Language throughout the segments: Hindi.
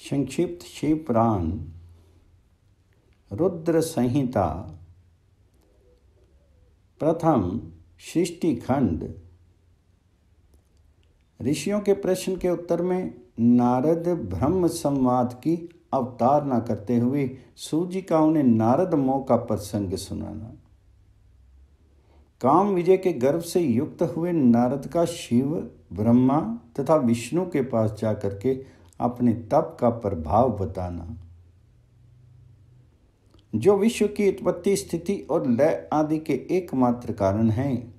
संक्षिप्त शिव पुराण रुद्र संहिता प्रथम सृष्टि खंड। ऋषियों के प्रश्न के उत्तर में नारद ब्रह्म संवाद की अवतारणा करते हुए सूत जी का उन्हें नारद मोह का प्रसंग सुनाना। काम विजय के गर्व से युक्त हुए नारद का शिव, ब्रह्मा तथा विष्णु के पास जाकर के अपने तप का प्रभाव बताना, जो विश्व की उत्पत्ति, स्थिति और लय आदि के एकमात्र कारण हैं।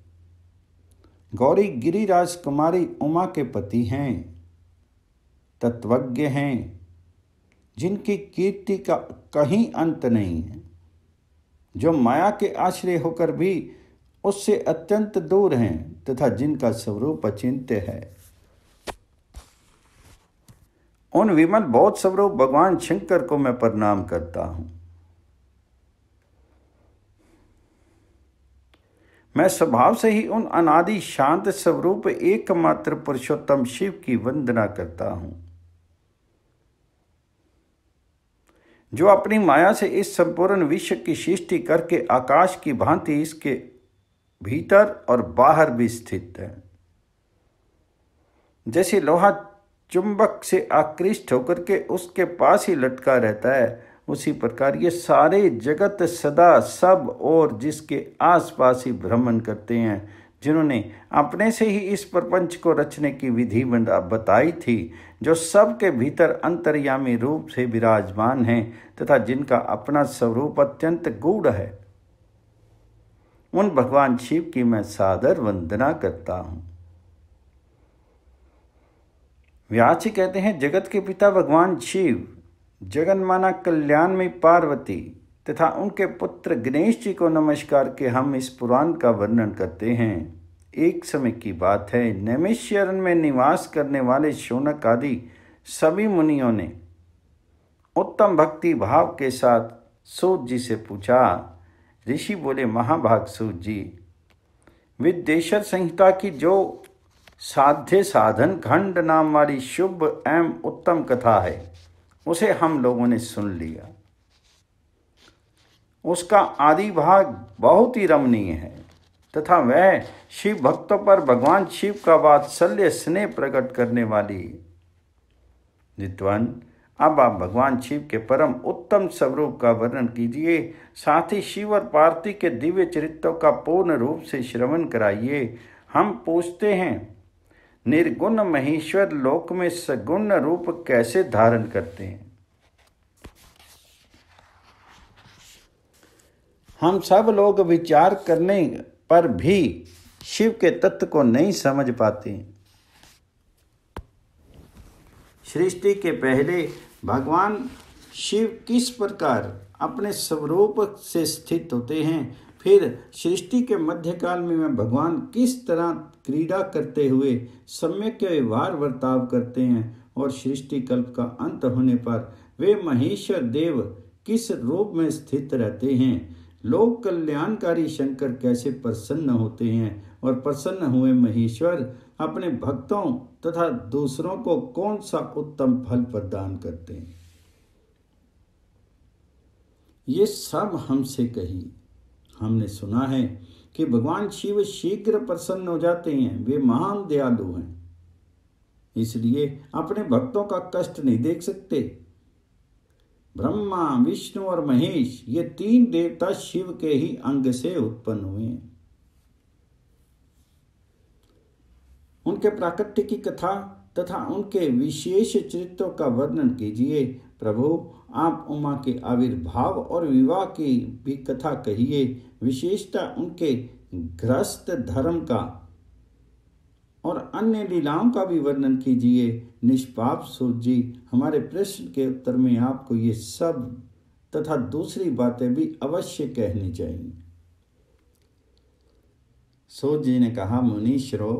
गौरी गिरिराज कुमारी उमा के पति हैं, तत्वज्ञ हैं, जिनकी कीर्ति का कहीं अंत नहीं है, जो माया के आश्रय होकर भी उससे अत्यंत दूर हैं तथा जिनका स्वरूप अचिंत्य है। उन विमल बौद्ध स्वरूप भगवान शंकर को मैं प्रणाम करता हूं। मैं स्वभाव से ही उन अनादि शांत स्वरूप एकमात्र पुरुषोत्तम शिव की वंदना करता हूं, जो अपनी माया से इस संपूर्ण विश्व की सृष्टि करके आकाश की भांति इसके भीतर और बाहर भी स्थित है। जैसे लोहा चुंबक से आकृष्ट होकर के उसके पास ही लटका रहता है, उसी प्रकार ये सारे जगत सदा सब और जिसके आसपास ही भ्रमण करते हैं, जिन्होंने अपने से ही इस प्रपंच को रचने की विधि बताई थी, जो सब के भीतर अंतर्यामी रूप से विराजमान हैं तथा जिनका अपना स्वरूप अत्यंत गूढ़ है, उन भगवान शिव की मैं सादर वंदना करता हूं। व्यास जी कहते हैं, जगत के पिता भगवान शिव, जगन्माता कल्याण में पार्वती तथा उनके पुत्र गणेश जी को नमस्कार के हम इस पुराण का वर्णन करते हैं। एक समय की बात है, नैमिषारण्य में निवास करने वाले शौनक आदि सभी मुनियों ने उत्तम भक्ति भाव के साथ सूत जी से पूछा। ऋषि बोले, महाभाग सूत जी, विद्वेश्वर संहिता की जो साध्य साधन खंड नाम वाली शुभ एवं उत्तम कथा है, उसे हम लोगों ने सुन लिया। उसका आदि भाग बहुत ही रमणीय है तथा वह शिव भक्तों पर भगवान शिव का वात्सल्य स्नेह प्रकट करने वाली है। विद्वान, अब आप भगवान शिव के परम उत्तम स्वरूप का वर्णन कीजिए, साथ ही शिव और पार्वती के दिव्य चरित्रों का पूर्ण रूप से श्रवण कराइए। हम पूछते हैं, निर्गुण महेश्वर लोक में सगुण रूप कैसे धारण करते हैं? हम सब लोग विचार करने पर भी शिव के तत्व को नहीं समझ पाते। सृष्टि के पहले भगवान शिव किस प्रकार अपने स्वरूप से स्थित होते हैं, फिर सृष्टि के मध्यकाल में भगवान किस तरह क्रीड़ा करते हुए सम्यक व्यवहार वर्ताव करते हैं, और सृष्टि कल्प का अंत होने पर वे महेश्वर देव किस रूप में स्थित रहते हैं, लोक कल्याणकारी शंकर कैसे प्रसन्न होते हैं, और प्रसन्न हुए महेश्वर अपने भक्तों तथा दूसरों को कौन सा उत्तम फल प्रदान करते हैं, ये सब हमसे कही। हमने सुना है कि भगवान शिव शीघ्र प्रसन्न हो जाते हैं, वे महान दयालु हैं, इसलिए अपने भक्तों का कष्ट नहीं देख सकते। ब्रह्मा, विष्णु और महेश, ये तीन देवता शिव के ही अंग से उत्पन्न हुए हैं। उनके प्राकट्य की कथा तथा उनके विशेष चरित्रों का वर्णन कीजिए। प्रभु, आप उमा के आविर्भाव और विवाह की भी कथा कहिए, विशेषतः उनके गृहस्थ धर्म का और अन्य लीलाओं का भी वर्णन कीजिए। निष्पाप सूत जी, हमारे प्रश्न के उत्तर में आपको ये सब तथा दूसरी बातें भी अवश्य कहनी चाहिए। सूत जी ने कहा, मुनीश्वरों,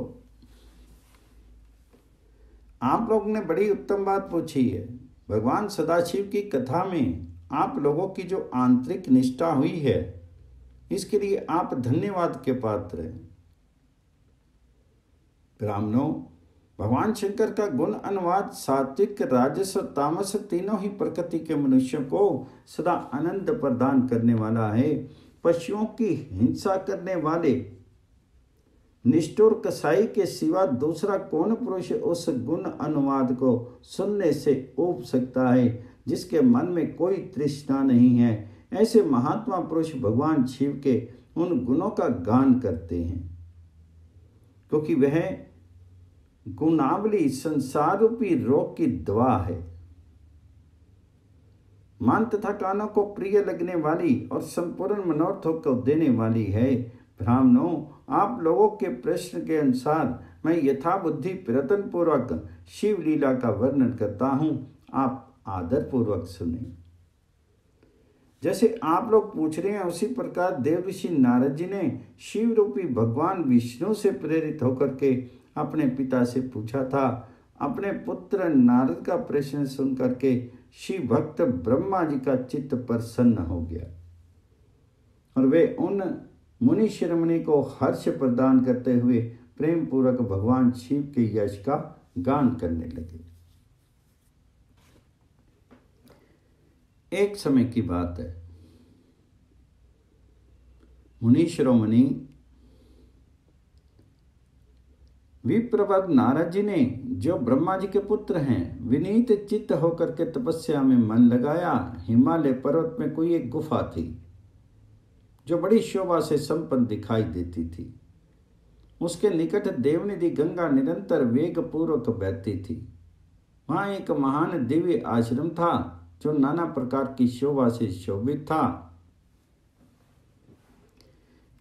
आप लोग ने बड़ी उत्तम बात पूछी है। भगवान सदाशिव की कथा में आप लोगों की जो आंतरिक निष्ठा हुई है, इसके लिए आप धन्यवाद के पात्र हैं। ब्राह्मणों, भगवान शंकर का गुण अनुवाद सात्विक, राजस और तामस तीनों ही प्रकृति के मनुष्यों को सदा आनंद प्रदान करने वाला है। पशुओं की हिंसा करने वाले निष्ठुर कसाई के सिवा दूसरा कौन पुरुष उस गुण अनुवाद को सुनने से ऊब सकता है जिसके मन में कोई तृष्णा नहीं है। ऐसे महात्मा पुरुष भगवान शिव के उन गुणों का गान करते हैं, क्योंकि वह गुणावली संसार रूपी रोग की दवा है। मन तथा कानों को प्रिय लगने वाली और संपूर्ण मनोरथों को देने वाली है। ब्राह्मणों, आप लोगों के प्रश्न के अनुसार मैं यथाबुद्धि प्रयत्न पूर्वक शिव लीला का वर्णन करता हूँ, आप आदर पूर्वक सुने। जैसे आप लोग पूछ रहे हैं उसी प्रकार देव ऋषि नारद जी ने शिव रूपी भगवान विष्णु से प्रेरित होकर के अपने पिता से पूछा था। अपने पुत्र नारद का प्रश्न सुन करके शिव भक्त ब्रह्मा जी का चित्त प्रसन्न हो गया और वे उन मुनि शिरोमणि को हर्ष प्रदान करते हुए प्रेम पूर्वक भगवान शिव के यश का गान करने लगे। एक समय की बात है, मुनि शिरोमणि विप्रवद नारद जी ने, जो ब्रह्मा जी के पुत्र हैं, विनीत चित्त होकर के तपस्या में मन लगाया। हिमालय पर्वत में कोई एक गुफा थी जो बड़ी शोभा से संपन्न दिखाई देती थी। उसके निकट देवनिधि गंगा निरंतर वेग पूर्वक बहती थी। वहां एक महान दिव्य आश्रम था जो नाना प्रकार की शोभा से शोभित था।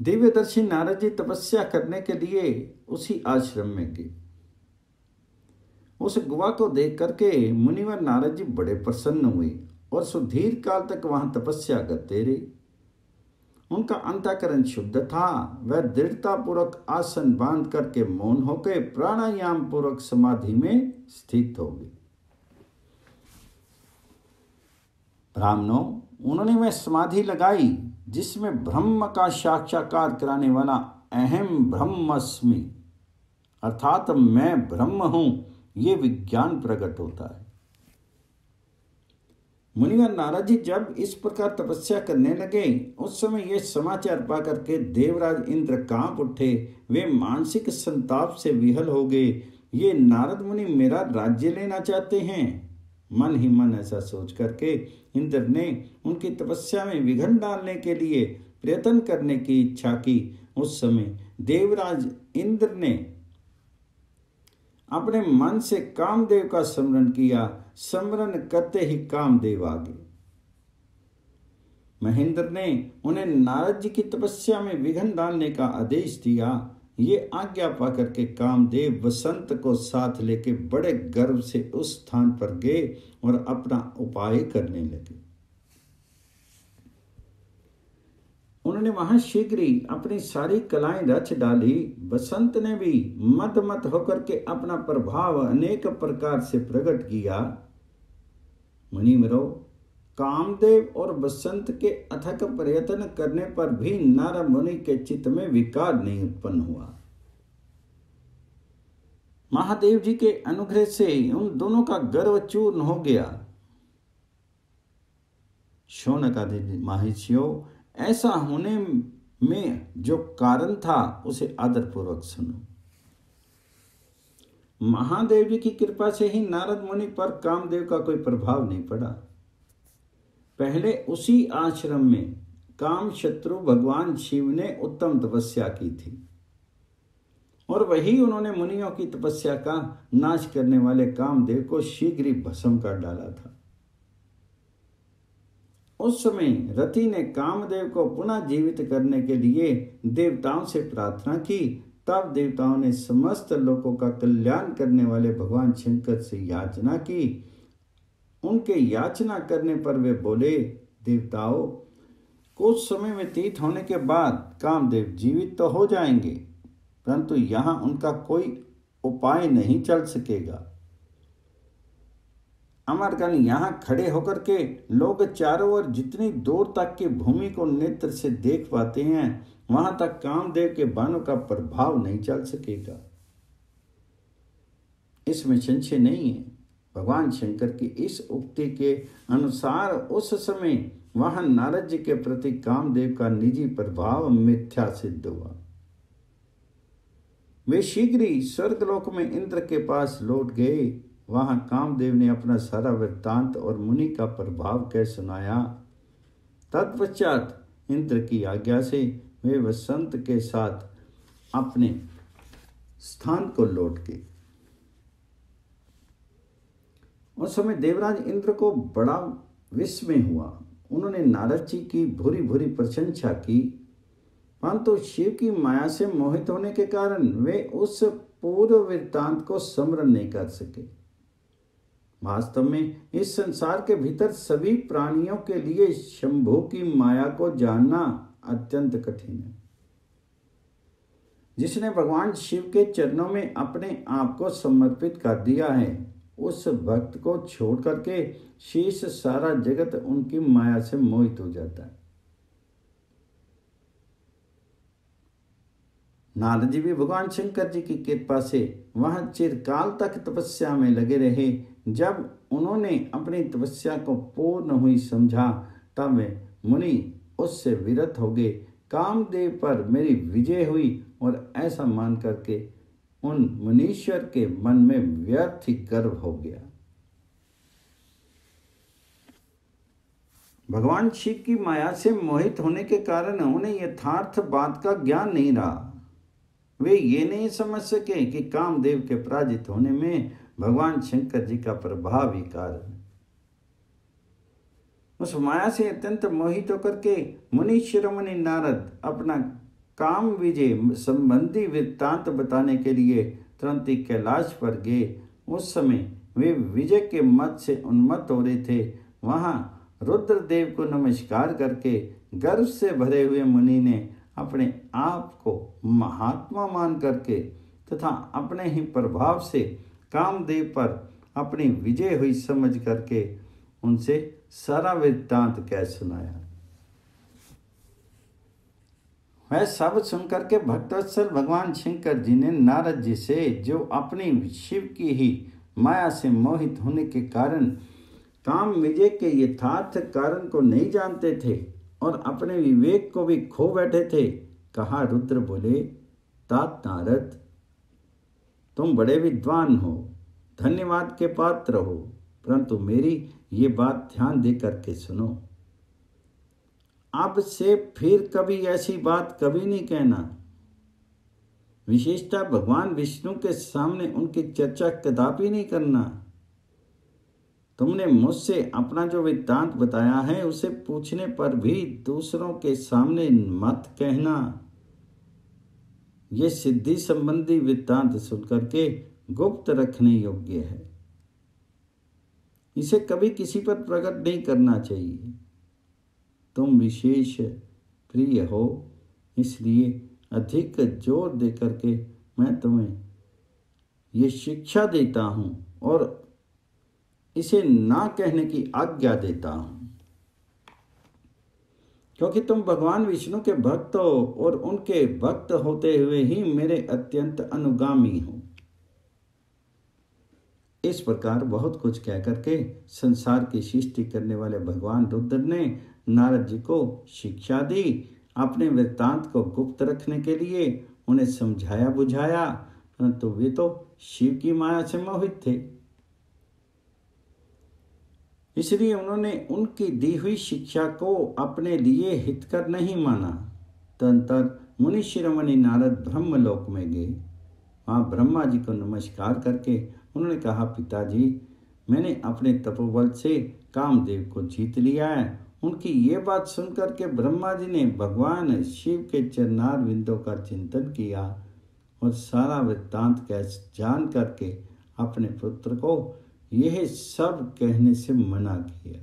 दिव्यदर्शी नारद जी तपस्या करने के लिए उसी आश्रम में गए। उस गुफा को देख करके मुनिवर नारद जी बड़े प्रसन्न हुए और सुदीर्घ काल तक वहां तपस्या करते रहे। उनका अंतःकरण शुद्ध था। वह दृढ़ता पूर्वक आसन बांध करके मौन होकर प्राणायाम पूर्वक समाधि में स्थित हो गए। ब्राह्मणों, उन्होंने वह समाधि लगाई जिसमें ब्रह्म का साक्षात्कार कराने वाला अहम ब्रह्मस्मि अर्थात मैं ब्रह्म हूं, ये विज्ञान प्रकट होता है। मुनिवर नारद जी जब इस प्रकार तपस्या करने लगे, उस समय यह समाचार पाकर के देवराज इंद्र कांप उठे। वे मानसिक संताप से विहल हो गए। ये नारद मुनि मेरा राज्य लेना चाहते हैं। मन ही मन ऐसा सोच करके इंद्र ने उनकी तपस्या में विघ्न डालने के लिए प्रयत्न करने की इच्छा की। उस समय देवराज इंद्र ने अपने मन से कामदेव का स्मरण किया। स्मरण करते ही कामदेव आ गए। महेंद्र ने उन्हें नारद जी की तपस्या में विघ्न डालने का आदेश दिया। ये आज्ञा पाकर के कामदेव वसंत को साथ लेके बड़े गर्व से उस स्थान पर गए और अपना उपाय करने लगे। उन्होंने वहां शीघ्र ही अपनी सारी कलाएं रच डाली। बसंत ने भी मत होकर के अपना प्रभाव अनेक प्रकार से प्रकट किया। मुनिवरों, कामदेव और बसंत के अथक प्रयत्न करने पर भी नारद मुनि के चित्त में विकार नहीं उत्पन्न हुआ। महादेव जी के अनुग्रह से उन दोनों का गर्व चूर्ण हो गया। शौनक आदि महर्षियों, ऐसा होने में जो कारण था उसे आदरपूर्वक सुनो। महादेव जी की कृपा से ही नारद मुनि पर कामदेव का कोई प्रभाव नहीं पड़ा। पहले उसी आश्रम में काम शत्रु भगवान शिव ने उत्तम तपस्या की थी और वही उन्होंने मुनियों की तपस्या का नाश करने वाले कामदेव को शीघ्र ही भस्म कर डाला था। उस समय रति ने कामदेव को पुनः जीवित करने के लिए देवताओं से प्रार्थना की। तब देवताओं ने समस्त लोगों का कल्याण करने वाले भगवान शंकर से याचना की। उनके याचना करने पर वे बोले, देवताओं, कुछ समय व्यतीत होने के बाद कामदेव जीवित तो हो जाएंगे, परंतु यहाँ उनका कोई उपाय नहीं चल सकेगा। अमरगण यहाँ खड़े होकर के लोग चारों ओर जितनी दूर तक की भूमि को नेत्र से देख पाते हैं, वहां तक कामदेव के बाणों का प्रभाव नहीं चल सकेगा। इसमें संशय नहीं है। भगवान शंकर की इस उक्ति के अनुसार उस समय वहां नारद जी के प्रति कामदेव का निजी प्रभाव मिथ्या सिद्ध हुआ। वे शीघ्र ही स्वर्गलोक में इंद्र के पास लौट गए। वहां कामदेव ने अपना सारा वृत्तांत और मुनि का प्रभाव कह सुनाया। तत्पश्चात इंद्र की आज्ञा से वे वसंत के साथ अपने स्थान को लौट गए। उस समय देवराज इंद्र को बड़ा विस्मय हुआ। उन्होंने नारद जी की भूरी भूरी प्रशंसा की, परंतु शिव की माया से मोहित होने के कारण वे उस पूर्व वृत्तांत को स्मरण नहीं कर सके। वास्तव में इस संसार के भीतर सभी प्राणियों के लिए शंभु की माया को जानना अत्यंत कठिन है। जिसने भगवान शिव के चरणों में अपने आप को समर्पित कर दिया है, उस भक्त को छोड़ करके शेष सारा जगत उनकी माया से मोहित हो जाता है। नारद जी भी भगवान शंकर जी की कृपा से वहां चिरकाल तक तपस्या में लगे रहे। जब उन्होंने अपनी तपस्या को पूर्ण हुई समझा, तब वे मुनि उससे विरत हो गए। कामदेव पर मेरी विजय हुई और ऐसा मान करके उन मुनीश्वर के मन में व्यर्थ ही गर्व हो गया। भगवान शिव की माया से मोहित होने के कारण उन्हें यथार्थ बात का ज्ञान नहीं रहा। वे ये नहीं समझ सके कि कामदेव के पराजित होने में भगवान शंकर जी का प्रभाव ही कारण। उस माया से अत्यंत मोहित होकर के मुनि शिरोमणि नारद अपना काम विजय संबंधी वृत्तांत बताने के लिए तुरंत ही कैलाश पर गए। उस समय वे विजय के मत से उन्मत्त हो रहे थे। वहां रुद्रदेव को नमस्कार करके गर्व से भरे हुए मुनि ने अपने आप को महात्मा मान करके तथा अपने ही प्रभाव से कामदेव पर अपनी विजय हुई समझ करके उनसे सारा वृत्तांत कह सुनाया। वह सब सुनकर के भक्तवत्सल भगवान शंकर जी ने नारद जी से, जो अपनी शिव की ही माया से मोहित होने के कारण काम विजय के यथार्थ कारण को नहीं जानते थे और अपने विवेक को भी खो बैठे थे, कहा। रुद्र बोले, तात नारद, तुम बड़े विद्वान हो, धन्यवाद के पात्र हो, परंतु मेरी ये बात ध्यान दे करके सुनो। अब से फिर कभी ऐसी बात कभी नहीं कहना। विशेषतः भगवान विष्णु के सामने उनकी चर्चा कदापि नहीं करना। तुमने मुझसे अपना जो वृत्तांत बताया है उसे पूछने पर भी दूसरों के सामने मत कहना। यह सिद्धि संबंधी वृत्तांत सुनकर के गुप्त रखने योग्य है। इसे कभी किसी पर प्रकट नहीं करना चाहिए। तुम विशेष प्रिय हो, इसलिए अधिक जोर दे करके मैं तुम्हें ये शिक्षा देता हूं और इसे ना कहने की आज्ञा देता हूं, क्योंकि तुम भगवान विष्णु के भक्त हो और उनके भक्त होते हुए ही मेरे अत्यंत अनुगामी हो। इस प्रकार बहुत कुछ कह करके संसार की सृष्टि करने वाले भगवान रुद्र ने नारद जी को शिक्षा दी। अपने वृत्तांत को गुप्त रखने के लिए उन्हें समझाया बुझाया, परंतु वे तो शिव की माया से मोहित थे, इसलिए उन्होंने उनकी दी हुई शिक्षा को अपने लिए हितकर नहीं माना। तदनंतर मुनि शिरोमणि नारद ब्रह्मलोक में गए। वहाँ ब्रह्मा जी को नमस्कार करके उन्होंने कहा, पिताजी, मैंने अपने तपोबल से कामदेव को जीत लिया है। उनकी ये बात सुनकर के ब्रह्मा जी ने भगवान शिव के चरणार बिंदों का चिंतन किया और सारा वृत्तांत जान करके अपने पुत्र को यह सब कहने से मना किया।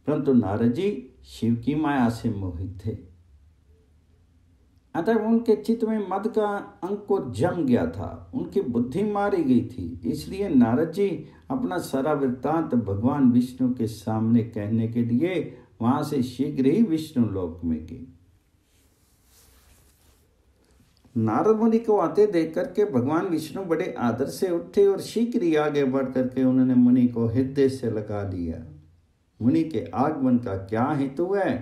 परंतु नारद जी शिव की माया से मोहित थे, अतः उनके चित्त में मद का अंकुर जम गया था, उनकी बुद्धि मारी गई थी। इसलिए नारद जी अपना सारा वृत्तांत भगवान विष्णु के सामने कहने के लिए वहां से शीघ्र ही विष्णु लोक में गए। नारद मुनि को आते देख करके भगवान विष्णु बड़े आदर से उठे और शीघ्र ही आगे बढ़ करके उन्होंने मुनि को हृदय से लगा लिया। मुनि के आगमन का क्या हेतु है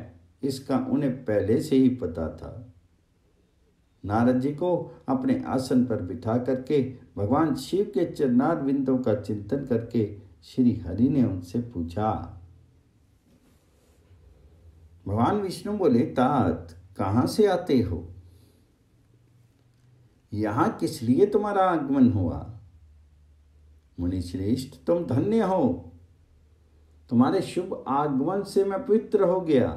इसका उन्हें पहले से ही पता था। नारद जी को अपने आसन पर बिठा करके भगवान शिव के चरणार बिंदों का चिंतन करके श्री हरि ने उनसे पूछा। भगवान विष्णु बोले, तात कहाँ से आते हो? यहाँ किस लिए तुम्हारा आगमन हुआ? मुनि श्रेष्ठ, तुम धन्य हो, तुम्हारे शुभ आगमन से मैं पवित्र हो गया।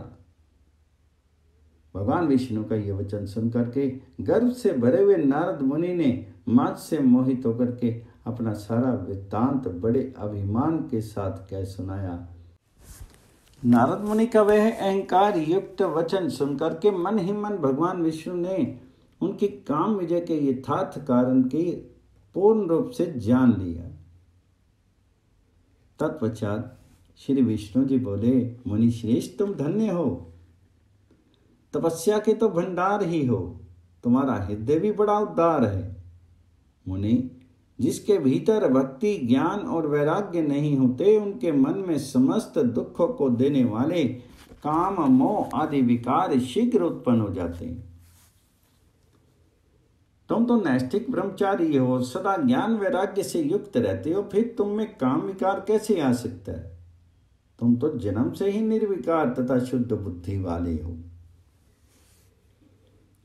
भगवान विष्णु का यह वचन सुन करके गर्व से भरे हुए नारद मुनि ने मात से मोहित होकर के अपना सारा वृत्तांत बड़े अभिमान के साथ कह सुनाया। नारद मुनि का वह अहंकार युक्त वचन सुनकर के मन ही मन भगवान विष्णु ने उनकी काम विजय के यथार्थ कारण की पूर्ण रूप से जान लिया। तत्पश्चात श्री विष्णु जी बोले, मुनि श्रेष्ठ, तुम धन्य हो, तपस्या के तो भंडार ही हो, तुम्हारा हृदय भी बड़ा उदार है। मुनि, जिसके भीतर भक्ति, ज्ञान और वैराग्य नहीं होते, उनके मन में समस्त दुखों को देने वाले काम, मोह आदि विकार शीघ्र उत्पन्न हो जाते हैं। तुम तो नैष्ठिक ब्रह्मचारी हो, सदा ज्ञान वैराग्य से युक्त रहते हो, फिर तुम में काम विकार कैसे आ सकता है? तुम तो जन्म से ही निर्विकार तथा शुद्ध बुद्धि वाले हो।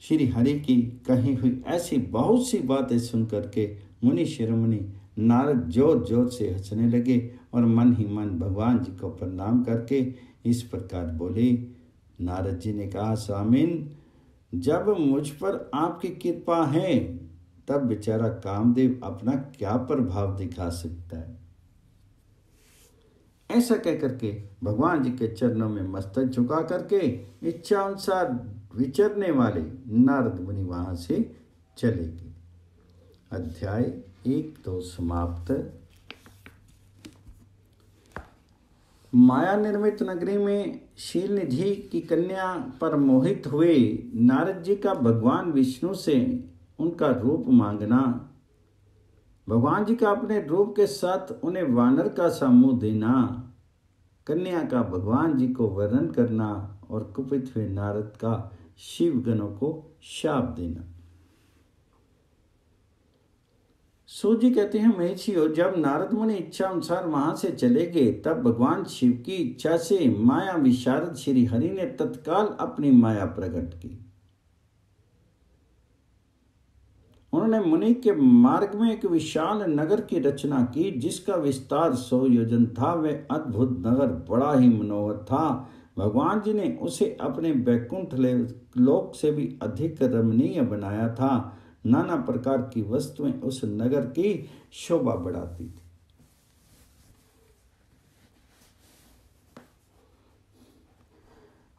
श्री हरि की कही हुई ऐसी बहुत सी बातें सुनकर के मुनि शिरोमणि नारद जोर जोर से हंसने लगे और मन ही मन भगवान जी को प्रणाम करके इस प्रकार बोले। नारद जी ने कहा, स्वामिन, जब मुझ पर आपकी कृपा है तब बेचारा कामदेव अपना क्या प्रभाव दिखा सकता है। ऐसा कह करके भगवान जी के चरणों में मस्तक झुका करके इच्छा अनुसार विचरने वाले नारद मुनि वहां से चले गए। अध्याय 1-2 समाप्त। माया निर्मित नगरी में शील निधि की कन्या पर मोहित हुए नारद जी का भगवान विष्णु से उनका रूप मांगना, भगवान जी का अपने रूप के साथ उन्हें वानर का सा मुंह देना, कन्या का भगवान जी को वर्णन करना और कुपित हुए नारद का शिव गणों को शाप देना। सूत जी कहते हैं, महर्षियों, जब नारद मुनि इच्छा अनुसार वहां से चले गए तब भगवान शिव की इच्छा से माया विशारद श्री हरि ने तत्काल अपनी माया प्रकट की। उन्होंने मुनि के मार्ग में एक विशाल नगर की रचना की जिसका विस्तार 100 योजन था। वह अद्भुत नगर बड़ा ही मनोहर था। भगवान जी ने उसे अपने वैकुंठ लोक से भी अधिक रमणीय बनाया था। नाना प्रकार की वस्तुएं उस नगर की शोभा बढ़ाती थी।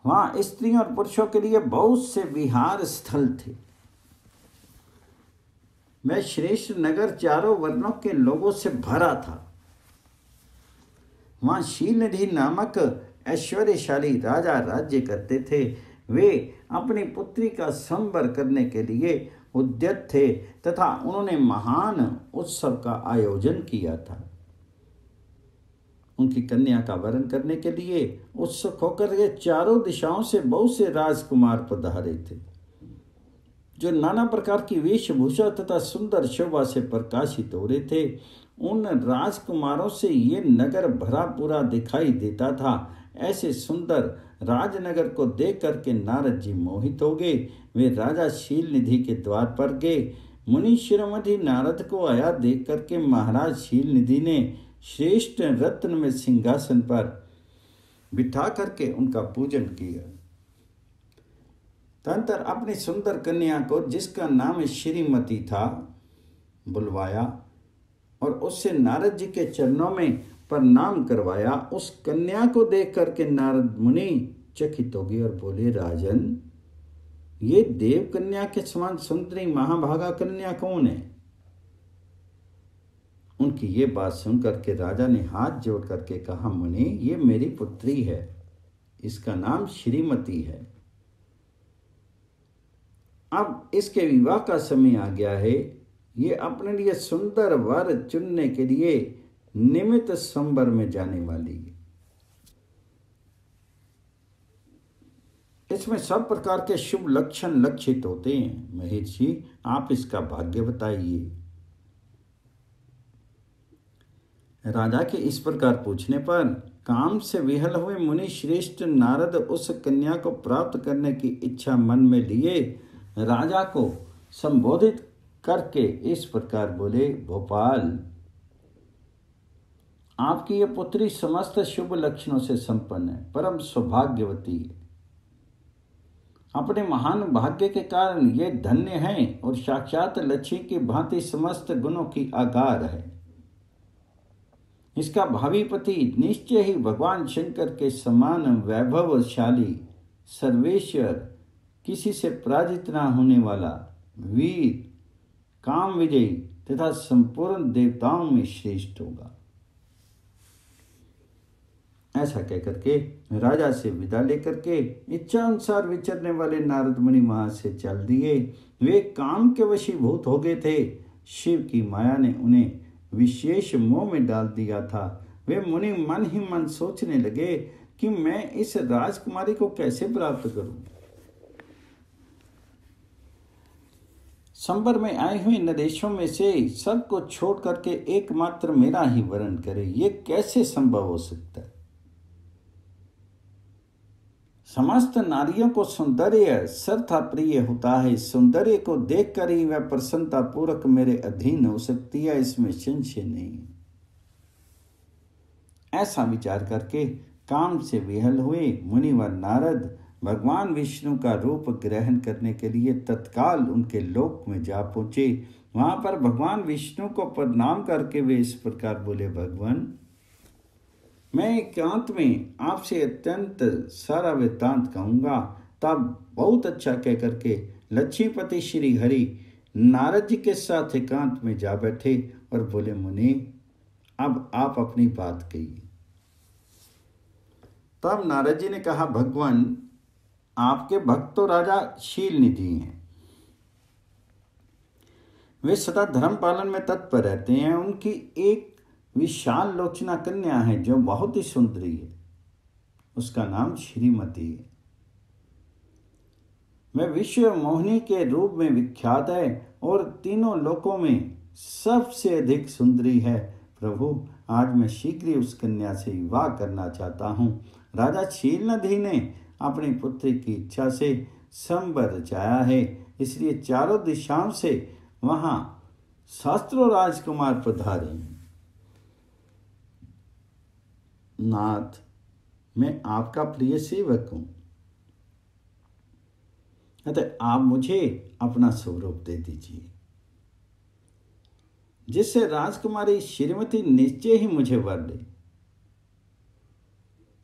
वहां स्त्रियों और पुरुषों के लिए बहुत से विहार स्थल थे। वह श्रेष्ठ नगर चारों वर्णों के लोगों से भरा था। वहां शील निधि नामक ऐश्वर्यशाली राजा राज्य करते थे। वे अपनी पुत्री का संवर करने के लिए उद्यत थे तथा उन्होंने महान उत्सव का आयोजन किया था। उनकी कन्या का वरण करने के लिए उत्सुक होकर के चारों दिशाओं से बहुत से राजकुमार पधारे थे, जो नाना प्रकार की वेशभूषा तथा सुंदर शोभा से प्रकाशित हो रहे थे। उन राजकुमारों से ये नगर भरा पूरा दिखाई देता था। ऐसे सुंदर राजनगर को देख करके नारद जी मोहित हो गए। वे राजा शील निधि के द्वार पर गए। मुनि शिरोमणि नारद को आया देख करके महाराज शील निधि ने श्रेष्ठ रत्न में सिंहासन पर बिठा करके उनका पूजन किया। तदंतर अपनी सुंदर कन्या को, जिसका नाम श्रीमती था, बुलवाया और उससे नारद जी के चरणों में प्रणाम करवाया। उस कन्या को देख करके नारद मुनि चकित हो गए और बोले, राजन, ये देव कन्या के समान सुंदरी महाभागा कन्या कौन है? उनकी ये बात सुनकर के राजा ने हाथ जोड़ करके कहा, मुनि, ये मेरी पुत्री है, इसका नाम श्रीमती है। अब इसके विवाह का समय आ गया है। ये अपने लिए सुंदर वर चुनने के लिए निमित्त संबर में जाने वाली है। इसमें सब प्रकार के शुभ लक्षण लक्षित होते हैं। महर्षि, आप इसका भाग्य बताइए। राजा के इस प्रकार पूछने पर काम से विहल हुए मुनि श्रेष्ठ नारद उस कन्या को प्राप्त करने की इच्छा मन में लिए राजा को संबोधित करके इस प्रकार बोले, भोपाल, आपकी यह पुत्री समस्त शुभ लक्षणों से संपन्न है, परम सौभाग्यवती है। अपने महान भाग्य के कारण ये धन्य है और साक्षात लक्ष्मी की भांति समस्त गुणों की आगार है। इसका भावी पति निश्चय ही भगवान शंकर के समान वैभवशाली, सर्वेश्वर, किसी से पराजित न होने वाला, वीर, काम विजयी तथा संपूर्ण देवताओं में श्रेष्ठ होगा। ऐसा कहकर के राजा से विदा लेकर के इच्छा अनुसार विचरने वाले नारद मुनि वहां से चल दिए। वे काम के वशीभूत हो गए थे। शिव की माया ने उन्हें विशेष मोह में डाल दिया था। वे मुनि मन ही मन सोचने लगे कि मैं इस राजकुमारी को कैसे प्राप्त करूं। संबर में आए हुए नरेशों में से सबको छोड़ करके एकमात्र मेरा ही वरण करे, ये कैसे संभव हो सकता है। समस्त नारियों को सौंदर्य सर्था प्रिय होता है। सौंदर्य को देखकर ही वह प्रसन्नता पूर्वक मेरे अधीन हो सकती है, इसमें संशय नहीं। ऐसा विचार करके काम से विहल हुए मुनिवर नारद भगवान विष्णु का रूप ग्रहण करने के लिए तत्काल उनके लोक में जा पहुंचे। वहां पर भगवान विष्णु को प्रणाम करके वे इस प्रकार बोले, भगवान, मैं एकांत में आपसे अत्यंत सारा वृत्तांत कहूंगा। तब बहुत अच्छा कह करके लक्ष्मीपति श्री हरि नारद जी के साथ एकांत में जा बैठे और बोले, मुनि, अब आप अपनी बात कहिए। तब नारद जी ने कहा, भगवान, आपके भक्त तो राजा शील निधि हैं। वे सदा धर्म पालन में तत्पर रहते हैं। उनकी एक विशाल लोचना कन्या है जो बहुत ही सुंदरी है। उसका नाम श्रीमती है। वह विश्व मोहिनी के रूप में विख्यात है और तीनों लोकों में सबसे अधिक सुंदरी है। प्रभु, आज मैं शीघ्र ही उस कन्या से विवाह करना चाहता हूँ। राजा शीलनिधि ने अपनी पुत्री की इच्छा से संबर रचाया है, इसलिए चारों दिशाओं से वहां शास्त्रों राजकुमार पधारे हैं। नाथ, मैं आपका प्रिय सेवक हूं, अतः आप मुझे अपना स्वरूप दे दीजिए, जिससे राजकुमारी श्रीमती निश्चय ही मुझे वर दे।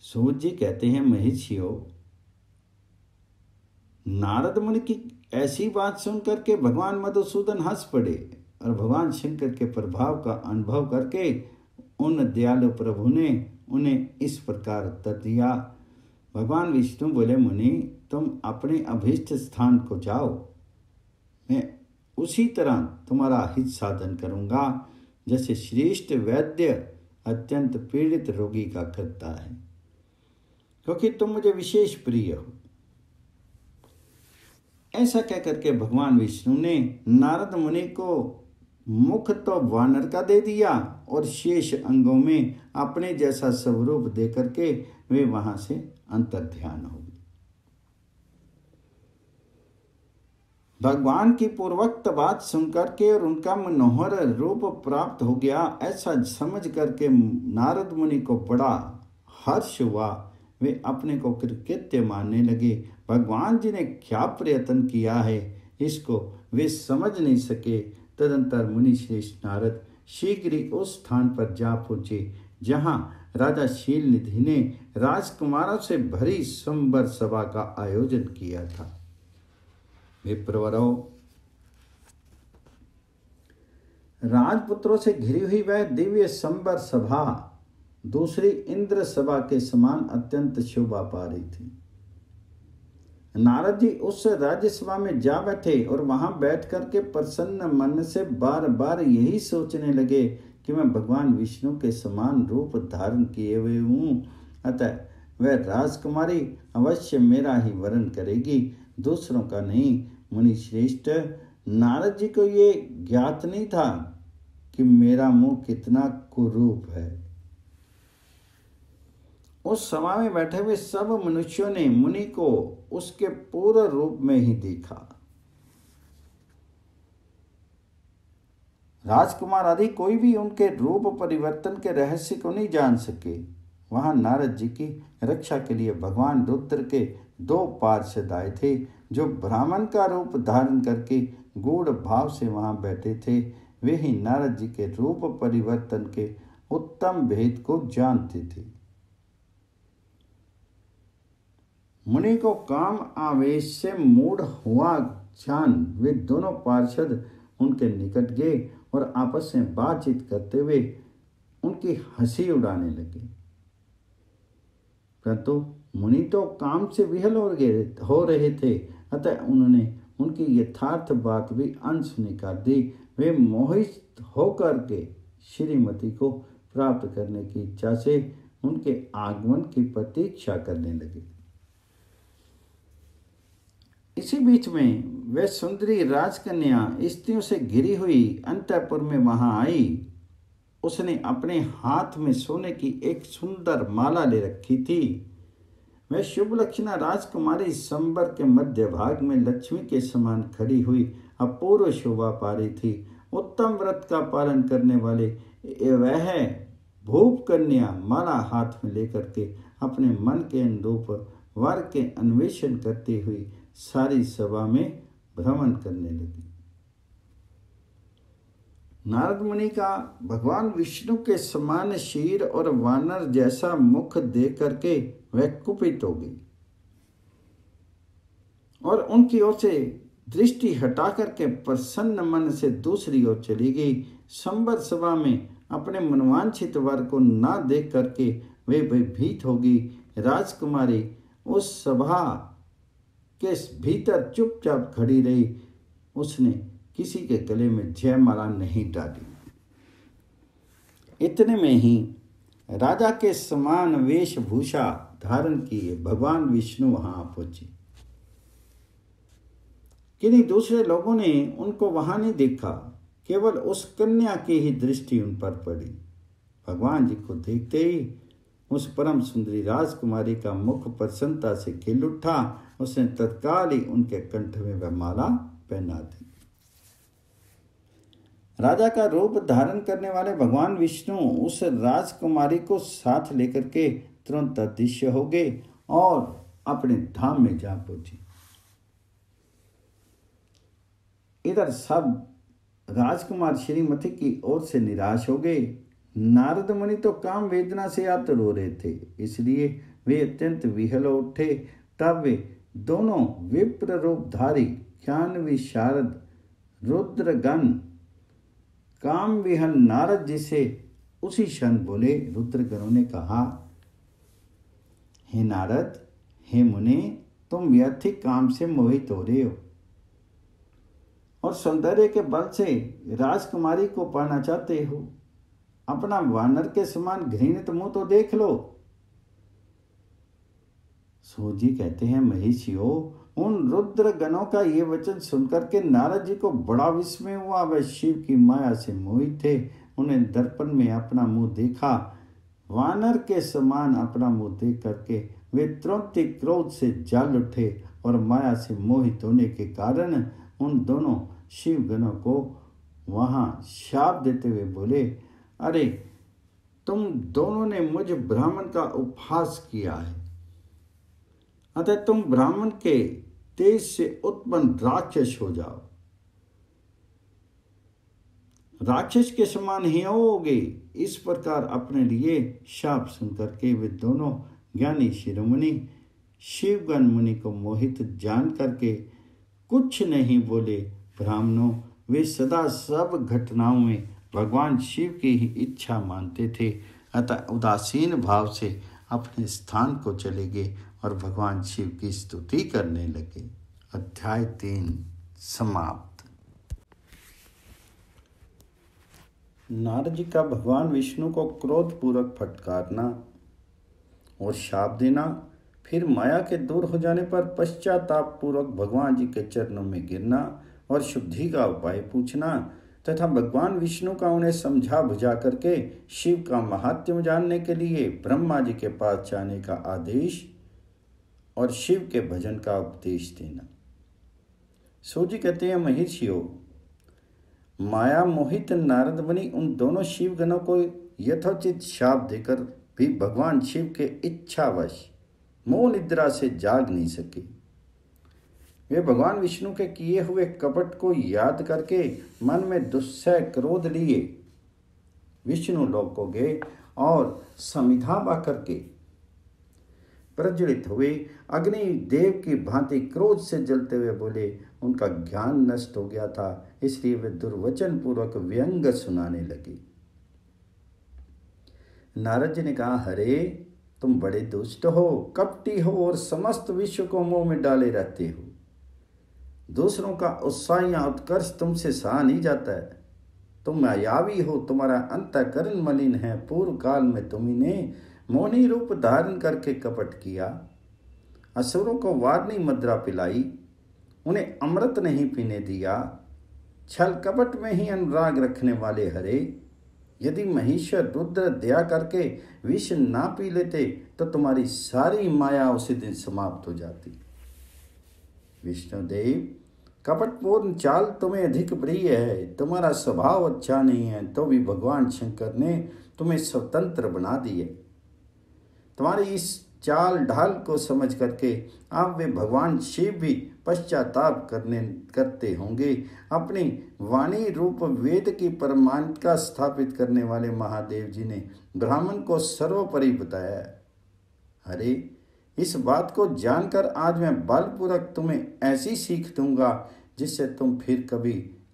सूत जी कहते हैं, महर्षियों, नारद मुनि की ऐसी बात सुनकर के भगवान मधुसूदन हंस पड़े और भगवान शंकर के प्रभाव का अनुभव करके उन दयालु प्रभु ने उन्हें इस प्रकार उत्तर दिया। भगवान विष्णु बोले, मुनि, तुम अपने अभीष्ट स्थान को जाओ, मैं उसी तरह तुम्हारा हित साधन करूंगा जैसे श्रेष्ठ वैद्य अत्यंत पीड़ित रोगी का करता है, क्योंकि तुम मुझे विशेष प्रिय हो। ऐसा कहकर के भगवान विष्णु ने नारद मुनि को मुख तो वानर का दे दिया और शेष अंगों में अपने जैसा स्वरूप दे करके वे वहां से अंतर्ध्यान हो गए। भगवान की पूर्वोक्त बात सुनकर के और उनका मनोहर रूप प्राप्त हो गया, ऐसा समझ करके नारद मुनि को बड़ा हर्ष हुआ। वे अपने को कृतकृत्य मानने लगे। भगवान जी ने क्या प्रयत्न किया है इसको वे समझ नहीं सके। तदंतर मुनि श्रेष्ठ नारद शीघ्र ही उस स्थान पर जा पहुंचे जहां राजा शीलनिधि ने राजकुमारों से भरी संबर सभा का आयोजन किया था। विप्रवरों, राजपुत्रों से घिरी हुई वह दिव्य संबर सभा दूसरी इंद्र सभा के समान अत्यंत शोभा पा रही थी। नारद जी उस राज्यसभा में जा बैठे और वहां बैठ करके प्रसन्न मन से बार बार यही सोचने लगे कि मैं भगवान विष्णु के समान रूप धारण किए हुए हूँ, अतः वह राजकुमारी अवश्य मेरा ही वरण करेगी, दूसरों का नहीं। मुनि श्रेष्ठ, नारद जी को ये ज्ञात नहीं था कि मेरा मुंह कितना कुरूप है। उस सभा में बैठे हुए सब मनुष्यों ने मुनि को उसके पूर्ण रूप में ही देखा। राजकुमार आदि कोई भी उनके रूप परिवर्तन के रहस्य को नहीं जान सके। वहां नारद जी की रक्षा के लिए भगवान रुद्र के 2 पार्षद आए थे, जो ब्राह्मण का रूप धारण करके गूढ़ भाव से वहां बैठे थे। वे ही नारद जी के रूप परिवर्तन के उत्तम भेद को जानते थे। मुनि को काम आवेश से मूढ़ हुआ जान वे दोनों पार्षद उनके निकट गए और आपस में बातचीत करते हुए उनकी हंसी उड़ाने लगे। परंतु मुनि तो काम से विहल हो रहे थे, अतः उन्होंने उनकी यथार्थ बात भी अनसुनी कर दी। वे मोहित होकर के श्रीमती को प्राप्त करने की इच्छा से उनके आगमन की प्रतीक्षा करने लगे। इसी बीच में वह सुंदरी राजकन्या स्त्रियों से घिरी हुई अंतःपुर में वहां आई। उसने अपने हाथ में सोने की एक सुंदर माला ले रखी थी। वह शुभ लक्षणा राजकुमारी संबर के मध्य भाग में लक्ष्मी के समान खड़ी हुई अपूर्व शोभा पा रही थी। उत्तम व्रत का पालन करने वाले वह भूप कन्या माला हाथ में लेकर के अपने मन के अनुरूप वर के अन्वेषण करते हुए सारी सभा में भ्रमण करने लगी। नारद मुनि का भगवान विष्णु के समान शीर और वानर जैसा मुख देख करके वह कुपित हो गई और उनकी ओर से दृष्टि हटा करके प्रसन्न मन से दूसरी ओर चली गई। संबर सभा में अपने मनवांछित वर को ना देख करके वे भयभीत हो गई। राजकुमारी उस सभा के भीतर चुपचाप खड़ी रही। उसने किसी के गले में जयमाला नहीं डाली। इतने में ही राजा के समान वेशभूषा धारण किए भगवान विष्णु वहां पहुंचे। किन्हीं दूसरे लोगों ने उनको वहां नहीं देखा, केवल उस कन्या की ही दृष्टि उन पर पड़ी। भगवान जी को देखते ही उस परम सुंदरी राजकुमारी का मुख प्रसन्नता से खिल उठा। उसने तत्काल ही उनके कंठ में वह माला पहना दी। राजा का रूप धारण करने वाले भगवान विष्णु उस राजकुमारी को साथ लेकर के तुरंत अदृश्य हो गए और अपने धाम में जा पहुंचे। इधर सब राजकुमार श्रीमती की ओर से निराश हो गए। नारद मुनि तो काम वेदना से आतुर हो रहे थे, इसलिए वे अत्यंत विहल हो उठे। तब वे दोनों विप्र रूपधारी ज्ञान विशारद रुद्रगण काम विहन नारद जी से उसी क्षण बोले। रुद्रगणों ने कहा, हे नारद, हे मुनि, तुम व्यर्थ काम से मोहित हो रहे हो और सौंदर्य के बल से राजकुमारी को पाना चाहते हो। अपना वानर के समान घृणित मुंह तो देख लो। सूत जी कहते हैं, महिषियों, उन रुद्र गणों का ये वचन सुनकर के नारद जी को बड़ा विस्मय हुआ। वह शिव की माया से मोहित थे। उन्हें दर्पण में अपना मुंह देखा। वानर के समान अपना मुंह देख करके वे तुरंत ही क्रोध से जल उठे और माया से मोहित होने के कारण उन दोनों शिव गणों को वहां शाप देते हुए बोले, अरे तुम दोनों ने मुझ ब्राह्मण का उपहास किया है, अतः तुम ब्राह्मण के तेज से उत्पन्न राक्षस हो जाओ। राक्षस के समान ही होगे। इस प्रकार अपने लिए शाप सुनकर के वे दोनों ज्ञानी शिरोमणि शिवगण मुनि को मोहित जान करके कुछ नहीं बोले। ब्राह्मणों, वे सदा सब घटनाओं में भगवान शिव की ही इच्छा मानते थे, अतः उदासीन भाव से अपने स्थान को चले गए और भगवान शिव की स्तुति करने लगे। अध्याय 3 समाप्त। नारद जी का भगवान विष्णु को क्रोधपूर्वक फटकारना और शाप देना, फिर माया के दूर हो जाने पर पश्चाताप पूर्वक भगवान जी के चरणों में गिरना और शुद्धि का उपाय पूछना तथा भगवान विष्णु का उन्हें समझा बुझा करके शिव का महात्म्य जानने के लिए ब्रह्मा जी के पास जाने का आदेश और शिव के भजन का उपदेश देना। सो जी कहते हैं, महर्षियों, माया मोहित नारद मुनि उन दोनों शिव गणों को यथोचित शाप देकर भी भगवान शिव के इच्छावश मोह निद्रा से जाग नहीं सके। वे भगवान विष्णु के किए हुए कपट को याद करके मन में दुस्सह क्रोध लिए विष्णु लोक को गए और समिधा बा करके प्रज्वलित हुए अग्नि देव की भांति क्रोध से जलते हुए बोले। उनका ज्ञान नष्ट हो गया था, इसलिए वे दुर्वचन पूर्वक व्यंग सुनाने लगे। नारद जी ने कहा, हरे तुम बड़े दुष्ट हो, कपटी हो और समस्त विश्व को मोह में डाले रहते हो। दूसरों का उत्साह या उत्कर्ष तुमसे सहा नहीं जाता है। तुम मायावी हो, तुम्हारा अंतःकरण मलिन है। पूर्व काल में तुम्हें मोहिनी रूप धारण करके कपट किया, असुरों को वारनी मदिरा पिलाई, उन्हें अमृत नहीं पीने दिया। छल कपट में ही अनुराग रखने वाले हरे, यदि महेश्वर रुद्र दया करके विष ना पी लेते तो तुम्हारी सारी माया उसी दिन समाप्त हो जाती। विष्णुदेव, कपटपूर्ण चाल तुम्हें अधिक प्रिय है। तुम्हारा स्वभाव अच्छा नहीं है, तो भी भगवान शंकर ने तुम्हें स्वतंत्र बना दिए। तुम्हारी इस चाल ढाल को समझ करके अब वे भगवान शिव भी पश्चाताप करते होंगे। अपनी वाणी रूप वेद की परमानता स्थापित करने वाले महादेव जी ने ब्राह्मण को सर्वोपरि बताया है। अरे, इस बात को जानकर आज मैं बलपूर्वक तुम्हें ऐसी सीख दूंगा जिससे तुम फिर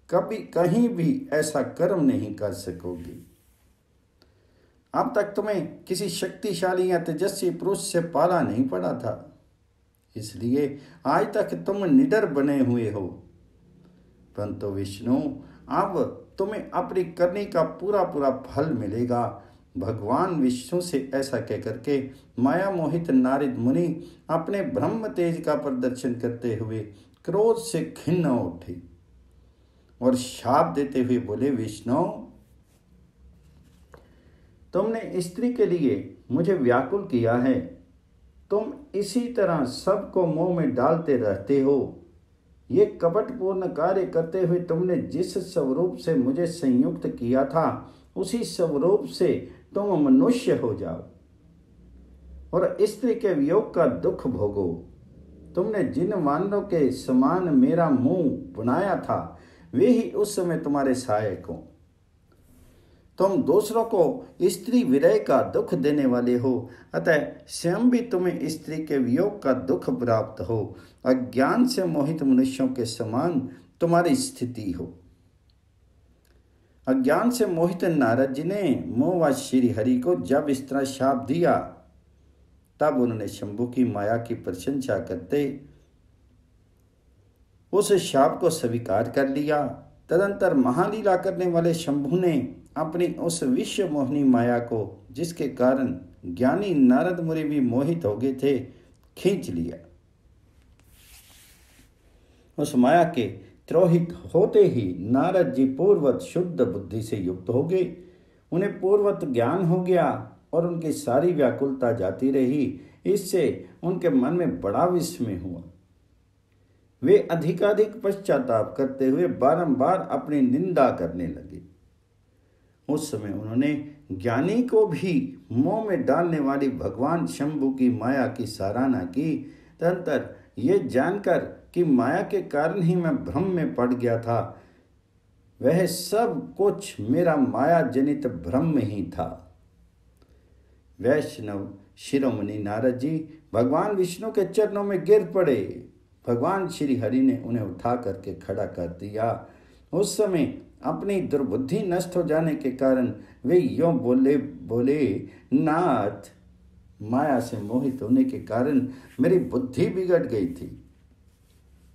कभी कहीं भी ऐसा कर्म नहीं कर सकोगे। अब तक तुम्हें किसी शक्तिशाली या तेजस्वी पुरुष से पाला नहीं पड़ा था, इसलिए आज तक तुम निडर बने हुए हो। परंतु विष्णु, अब तुम्हें अपनी करनी का पूरा पूरा फल मिलेगा। भगवान विष्णु से ऐसा कहकर के माया मोहित नारद मुनि अपने ब्रह्म तेज का प्रदर्शन करते हुए क्रोध से खिन्न हो उठे और शाप देते हुए बोले, विष्णु, तुमने स्त्री के लिए मुझे व्याकुल किया है। तुम इसी तरह सबको मोह में डालते रहते हो। ये कपटपूर्ण कार्य करते हुए तुमने जिस स्वरूप से मुझे संयुक्त किया था, उसी स्वरूप से तुम मनुष्य हो जाओ और स्त्री के वियोग का दुख भोगो। तुमने जिन वानरों के समान मेरा मुंह बनाया था, वे ही उस समय तुम्हारे सहायक हों। तुम दूसरों को स्त्री विरह का दुख देने वाले हो, अतः स्वयं भी तुम्हें स्त्री के वियोग का दुख प्राप्त हो। अज्ञान से मोहित मनुष्यों के समान तुम्हारी स्थिति हो। अज्ञान से मोहित नारद जी ने मोह श्री हरि को जब इस तरह शाप दिया, तब उन्होंने शंभु की माया की प्रशंसा करते उस शाप को स्वीकार कर लिया। तदंतर महालीला करने वाले शंभु ने अपनी उस विश्व मोहिनी माया को, जिसके कारण ज्ञानी नारद मुनि भी मोहित हो गए थे, खींच लिया। उस माया के त्रोहित होते ही नारद जी पूर्वत शुद्ध बुद्धि से युक्त हो गए। उन्हें पूर्वत ज्ञान हो गया और उनकी सारी व्याकुलता जाती रही। इससे उनके मन में बड़ा विस्मय हुआ। वे अधिकाधिक पश्चाताप करते हुए बारंबार अपनी निंदा करने लगे। उस समय उन्होंने ज्ञानी को भी मोह में डालने वाली भगवान शंभु की माया की सराहना की। तदंतर ये जानकर कि माया के कारण ही मैं भ्रम में पड़ गया था, वह सब कुछ मेरा माया जनित भ्रम में ही था। वैष्णव शिरोमणि नारद जी भगवान विष्णु के चरणों में गिर पड़े। भगवान श्री हरि ने उन्हें उठा करके खड़ा कर दिया। उस समय अपनी दुर्बुद्धि नष्ट हो जाने के कारण वे यों बोले, नाथ, माया से मोहित होने के कारण मेरी बुद्धि बिगड़ गई थी,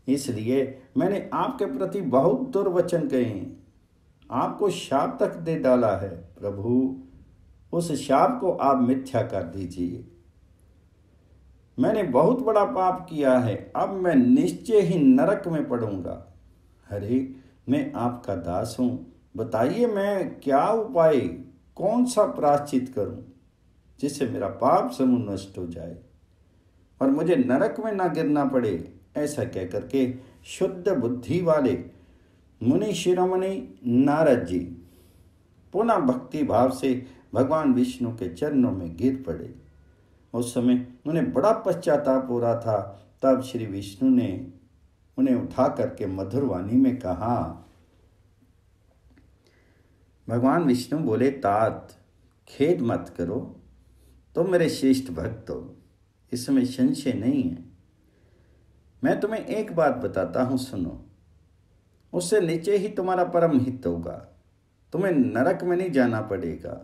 इसलिए मैंने आपके प्रति बहुत दुर्वचन कहे, आपको शाप तक दे डाला है। प्रभु, उस शाप को आप मिथ्या कर दीजिए। मैंने बहुत बड़ा पाप किया है, अब मैं निश्चय ही नरक में पड़ूंगा। अरे, मैं आपका दास हूँ, बताइए मैं क्या उपाय, कौन सा प्रायश्चित करूं जिससे मेरा पाप समूह नष्ट हो जाए और मुझे नरक में ना गिरना पड़े। ऐसा कह करके शुद्ध बुद्धि वाले मुनि शिरोमणि नारद जी पुनः भक्ति भाव से भगवान विष्णु के चरणों में गिर पड़े। उस समय उन्हें बड़ा पश्चाताप हो रहा था। तब श्री विष्णु ने उन्हें उठा करके मधुर वाणी में कहा। भगवान विष्णु बोले, तात खेद मत करो, तुम मेरे श्रेष्ठ भक्त हो, इसमें संशय नहीं है। मैं तुम्हें एक बात बताता हूं, सुनो, उससे नीचे ही तुम्हारा परम हित होगा, तुम्हें नरक में नहीं जाना पड़ेगा।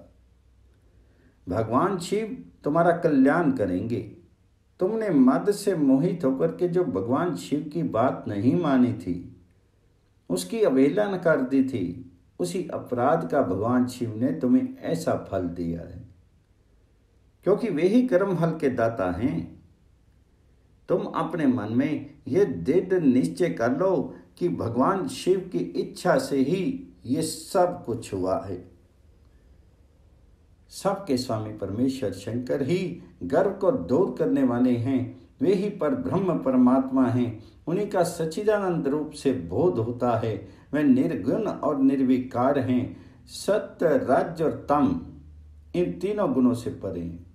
भगवान शिव तुम्हारा कल्याण करेंगे। तुमने मद से मोहित होकर के जो भगवान शिव की बात नहीं मानी थी, उसकी अवहेलना कर दी थी, उसी अपराध का भगवान शिव ने तुम्हें ऐसा फल दिया है, क्योंकि वे ही कर्म फल के दाता हैं। तुम अपने मन में ये दृढ़ निश्चय कर लो कि भगवान शिव की इच्छा से ही ये सब कुछ हुआ है। सबके स्वामी परमेश्वर शंकर ही गर्व को दूर करने वाले हैं, वे ही पर ब्रह्म परमात्मा हैं। उन्हीं का सच्चिदानंद रूप से बोध होता है। वे निर्गुण और निर्विकार हैं, सत्य, राज्य और तम, इन तीनों गुणों से परे हैं।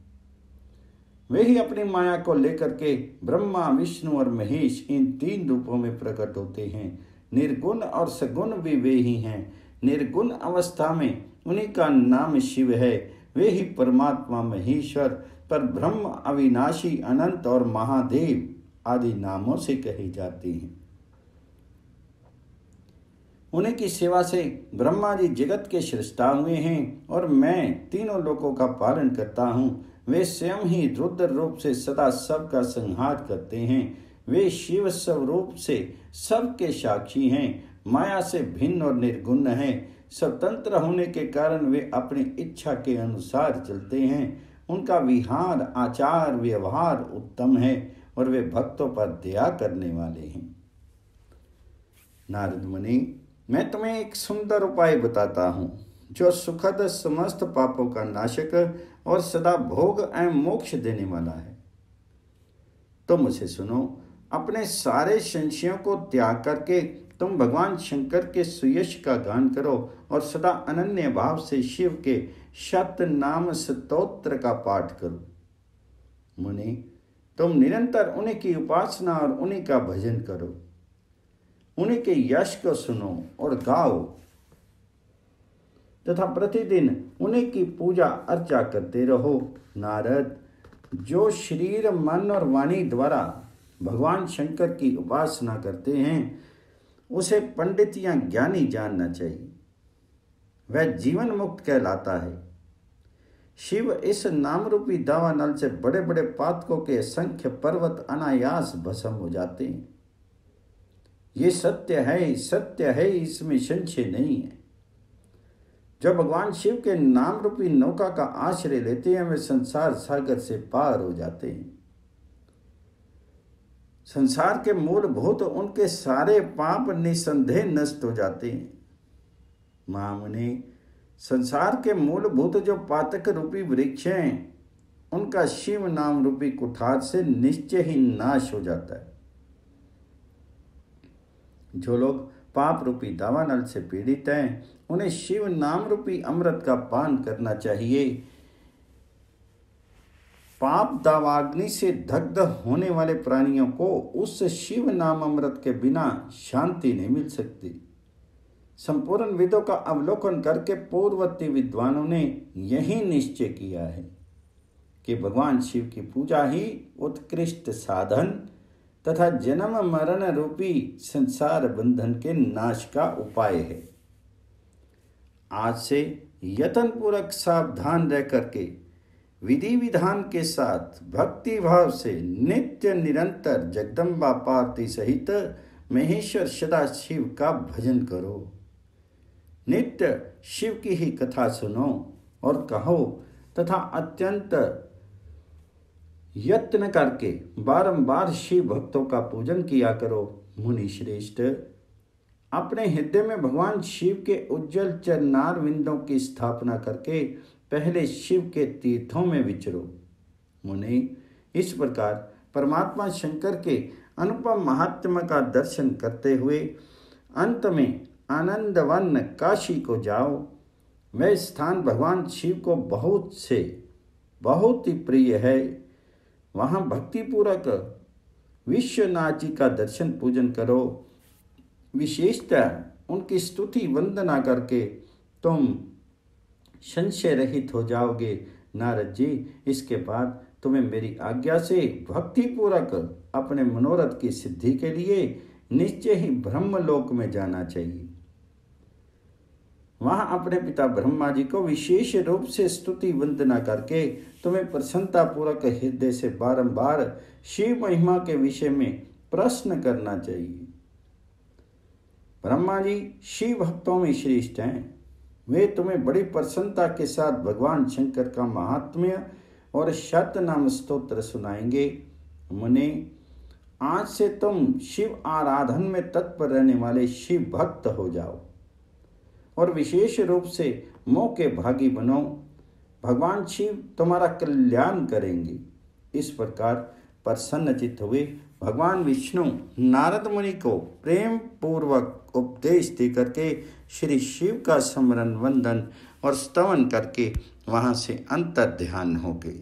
वे ही अपनी माया को लेकर के ब्रह्मा, विष्णु और महेश इन तीन रूपों में प्रकट होते हैं। निर्गुण और सगुण भी वे ही हैं। निर्गुण अवस्था में उन्हीं का नाम शिव है। वे ही परमात्मा, महेश्वर, पर ब्रह्म, अविनाशी, अनंत और महादेव आदि नामों से कहे जाते हैं। उन्हीं की सेवा से ब्रह्मा जी जगत के सृष्टा हुए हैं और मैं तीनों लोकों का पालन करता हूँ। वे स्वयं ही रुद्र रूप से सदा सबका संहार करते हैं। वे शिव स्वरूप से सबके साक्षी हैं। माया से भिन्न और निर्गुण हैं। स्वतंत्र होने के कारण वे अपनी इच्छा के अनुसार चलते हैं। उनका विहार, आचार, व्यवहार उत्तम है और वे भक्तों पर दया करने वाले हैं। नारद मुनि, मैं तुम्हें एक सुंदर उपाय बताता हूँ जो सुखद, समस्त पापों का नाशक और सदा भोग एवं मोक्ष देने वाला है। तुम उसे सुनो। अपने सारे संशयों को त्याग करके तुम भगवान शंकर के सुयश का गान करो और सदा अनन्य भाव से शिव के शत नाम स्तोत्र का पाठ करो। मुनि, तुम निरंतर उन्हीं की उपासना और उन्हीं का भजन करो। उन्हीं के यश को सुनो और गाओ तथा प्रतिदिन उन्हीं की पूजा अर्चा करते रहो। नारद, जो शरीर, मन और वाणी द्वारा भगवान शंकर की उपासना करते हैं, उसे पंडित या ज्ञानी जानना चाहिए। वह जीवन मुक्त कहलाता है। शिव इस नाम रूपी दावानल से बड़े बड़े पातकों के असंख्य पर्वत अनायास भस्म हो जाते हैं। ये सत्य है, सत्य है, इसमें संशय नहीं है। जब भगवान शिव के नाम रूपी नौका का आश्रय लेते हैं, वे संसार सागर से पार हो जाते हैं। संसार के मूलभूत उनके सारे पाप निसंदेह नष्ट हो जाते हैं। महामुनि, संसार के मूलभूत जो पातक रूपी वृक्ष हैं, उनका शिव नाम रूपी कुठार से निश्चय ही नाश हो जाता है। जो लोग पाप रूपी दावानल से पीड़ित हैं, उन्हें शिव नाम रूपी अमृत का पान करना चाहिए। पाप दावाग्नि से दग्ध होने वाले प्राणियों को उस शिव नाम अमृत के बिना शांति नहीं मिल सकती। संपूर्ण वेदों का अवलोकन करके पूर्ववर्ती विद्वानों ने यही निश्चय किया है कि भगवान शिव की पूजा ही उत्कृष्ट साधन तथा जन्म मरण रूपी संसार बंधन के नाश का उपाय है। आज से यत्नपूर्वक सावधान रह करके विधि विधान के साथ भक्ति भाव से नित्य निरंतर जगदम्बा पार्वती सहित महेश्वर सदा शिव का भजन करो। नित्य शिव की ही कथा सुनो और कहो तथा अत्यंत यत्न करके बारंबार शिव भक्तों का पूजन किया करो। मुनि श्रेष्ठ, अपने हृदय में भगवान शिव के उज्जवल चरणार विंदों की स्थापना करके पहले शिव के तीर्थों में विचरो। मुनि, इस प्रकार परमात्मा शंकर के अनुपम महात्म्य का दर्शन करते हुए अंत में आनंदवन काशी को जाओ। वह स्थान भगवान शिव को बहुत ही प्रिय है। वहाँ भक्तिपूर्वक विश्वनाथ जी का दर्शन पूजन करो। विशेषतः उनकी स्तुति वंदना करके तुम संशय रहित हो जाओगे। नारद जी, इसके बाद तुम्हें मेरी आज्ञा से भक्तिपूर्वक अपने मनोरथ की सिद्धि के लिए निश्चय ही ब्रह्मलोक में जाना चाहिए। वहां अपने पिता ब्रह्मा जी को विशेष रूप से स्तुति वंदना करके तुम्हें प्रसन्नतापूर्वक हृदय से बारंबार शिव महिमा के विषय में प्रश्न करना चाहिए। ब्रह्मा जी शिव भक्तों में श्रेष्ठ हैं। वे तुम्हें बड़ी प्रसन्नता के साथ भगवान शंकर का महात्म्य और शतनाम स्तोत्र सुनाएंगे। मुने, आज से तुम शिव आराधन में तत्पर रहने वाले शिव भक्त हो जाओ और विशेष रूप से मोह के भागी बनो। भगवान शिव तुम्हारा कल्याण करेंगे। इस प्रकार प्रसन्नचित्त हुए भगवान विष्णु नारद मुनि को प्रेम पूर्वक उपदेश दे करके श्री शिव का स्मरण वंदन और स्तवन करके वहाँ से अंतर ध्यान हो गए।